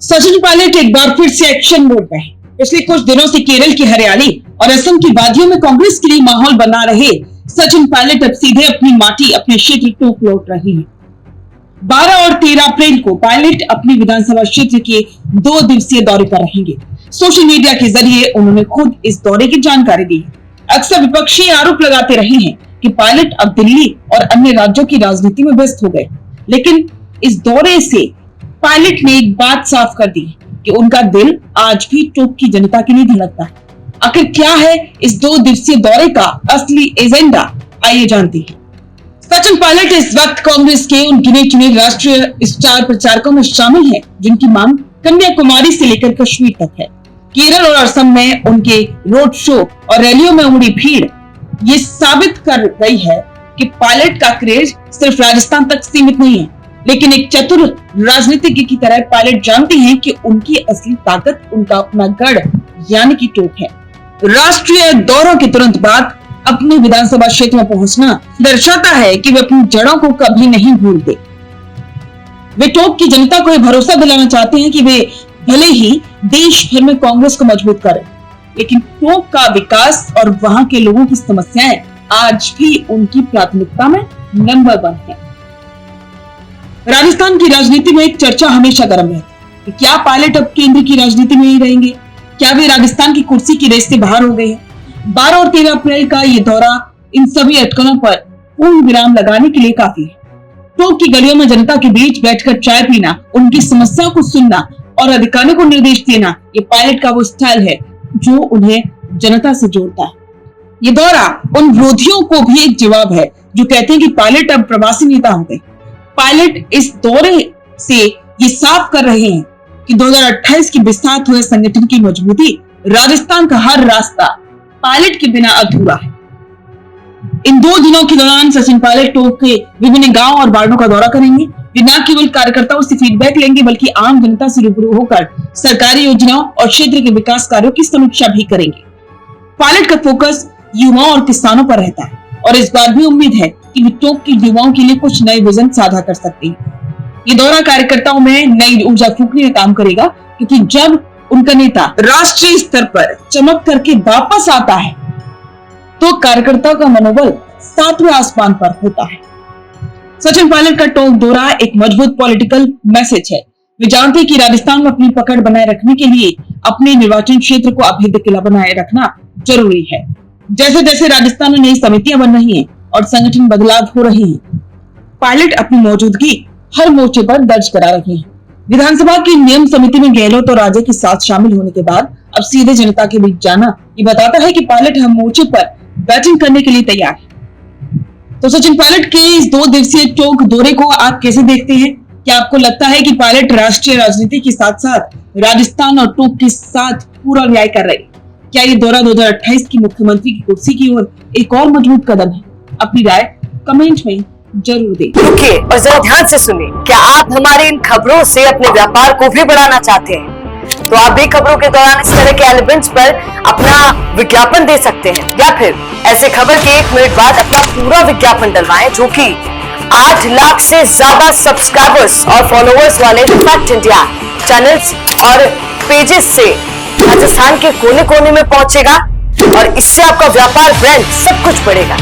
सचिन पायलट एक बार फिर से एक्शन मोड में है। पिछले कुछ दिनों से केरल की हरियाली और असम की वादियों में कांग्रेस के लिए माहौल बना रहे सचिन पायलट अब सीधे अपनी माटी अपने क्षेत्र टोक लौट रहे हैं। 12 और 13 अप्रैल को पायलट अपने विधानसभा क्षेत्र के 2 दिवसीय दौरे पर रहेंगे। सोशल मीडिया के जरिए उन्होंने खुद इस दौरे की जानकारी दी है। अक्सर विपक्षी आरोप लगाते रहे हैं कि पायलट अब दिल्ली और अन्य राज्यों की राजनीति में व्यस्त हो गए, लेकिन इस दौरे से पायलट ने एक बात साफ कर दी कि उनका दिल आज भी टोक की जनता के लिए धड़कता है। आखिर क्या है इस 2 दिवसीय दौरे का असली एजेंडा, आइए जानते हैं। सचिन पायलट इस वक्त कांग्रेस के उन गिने चुने राष्ट्रीय स्टार प्रचारकों में शामिल हैं, जिनकी मांग कन्याकुमारी से लेकर कश्मीर तक है। केरल और असम में उनके रोड शो और रैलियों में उमड़ी भीड़ ये साबित कर रही है कि पायलट का क्रेज सिर्फ राजस्थान तक सीमित नहीं है, लेकिन एक चतुर राजनीतिज्ञ की तरह पायलट जानते हैं कि उनकी असली ताकत उनका अपना गढ़ यानी कि टोक है। राष्ट्रीय दौरों के तुरंत बाद अपने विधानसभा क्षेत्र में पहुंचना दर्शाता है कि वे अपनी जड़ों को कभी नहीं भूलते। वे टोक की जनता को यह भरोसा दिलाना चाहते हैं कि वे भले ही देश भर में कांग्रेस को मजबूत करें, लेकिन टोक का विकास और वहां के लोगों की समस्याएं आज भी उनकी प्राथमिकता में नंबर 1 है। राजस्थान की राजनीति में एक चर्चा हमेशा गर्म है कि क्या पायलट अब केंद्र की राजनीति में ही रहेंगे, क्या वे राजस्थान की कुर्सी की रेस से बाहर हो गए हैं। 12 और 13 अप्रैल का ये दौरा इन सभी अटकलों पर पूर्ण विराम लगाने के लिए काफी है। टोक की गलियों में जनता के बीच बैठकर चाय पीना, उनकी समस्याओं को सुनना और अधिकारियों को निर्देश देना, ये पायलट का वो स्टाइल है जो उन्हें जनता से जोड़ता है। ये दौरा उन विरोधियों को भी एक जवाब है जो कहते हैं कि पायलट अब प्रवासी नेता हो गए। पायलट इस दौरे से ये साफ कर रहे हैं कि 2028 की बिसात हुए संगठन की मजबूती, राजस्थान का हर रास्ता पायलट के बिना अधूरा है। इन 2 दिनों के दौरान सचिन पायलट टोक के विभिन्न गांव और वार्डों का दौरा करेंगे। वे न केवल कार्यकर्ताओं से फीडबैक लेंगे, बल्कि आम जनता से रूबरू होकर सरकारी योजनाओं और क्षेत्र के विकास कार्यों की समीक्षा भी करेंगे। पायलट का फोकस युवाओं और किसानों पर रहता है और इस बार भी उम्मीद है कि वे टोक के युवाओं के लिए कुछ नए विजन साझा कर सकते हैं। ये दौरा कार्यकर्ताओं में नई ऊर्जा फूंकने का काम करेगा, क्योंकि जब उनका नेता राष्ट्रीय स्तर पर चमक करके वापस आता है तो कार्यकर्ताओं का मनोबल 7वें आसमान पर होता है। सचिन पायलट का टोक दौरा एक मजबूत पॉलिटिकल मैसेज है। वे जानते हैं कि राजस्थान में अपनी पकड़ बनाए रखने के लिए अपने निर्वाचन क्षेत्र को अभेद्य किला बनाए रखना जरूरी है। जैसे जैसे राजस्थान में नई समितियां बन रही हैं और संगठन बदलाव हो रहे हैं, पायलट अपनी मौजूदगी हर मोर्चे पर दर्ज करा रहे हैं। विधानसभा की नियम समिति में गहलोत और राजे के साथ शामिल होने के बाद अब सीधे जनता के बीच जाना ये बताता है कि पायलट हर मोर्चे पर बैटिंग करने के लिए तैयार है। तो सचिन पायलट के इस 2 दिवसीय टोक दौरे को आप कैसे देखते हैं? क्या आपको लगता है कि पायलट राष्ट्रीय राजनीति के साथ साथ राजस्थान और टोक के साथ पूरा न्याय कर रहे हैं? क्या ये दौरा 2028 की मुख्यमंत्री की कुर्सी की ओर एक और मजबूत कदम है? अपनी राय कमेंट में जरूर दें। रुकिए और जरा ध्यान से सुनिए। क्या आप हमारे इन खबरों से अपने व्यापार को भी बढ़ाना चाहते हैं? तो आप भी खबरों के दौरान इस तरह के एलिमेंट्स पर अपना विज्ञापन दे सकते हैं, या फिर ऐसे खबर के 1 मिनट बाद अपना पूरा विज्ञापन डलवाएं, जो कि 8 लाख से ज्यादा सब्सक्राइबर्स और फॉलोअर्स वाले फैक्ट इंडिया चैनल्स और पेजेस से राजस्थान के कोने कोने में पहुंचेगा और इससे आपका व्यापार, ब्रांड सब कुछ बढ़ेगा।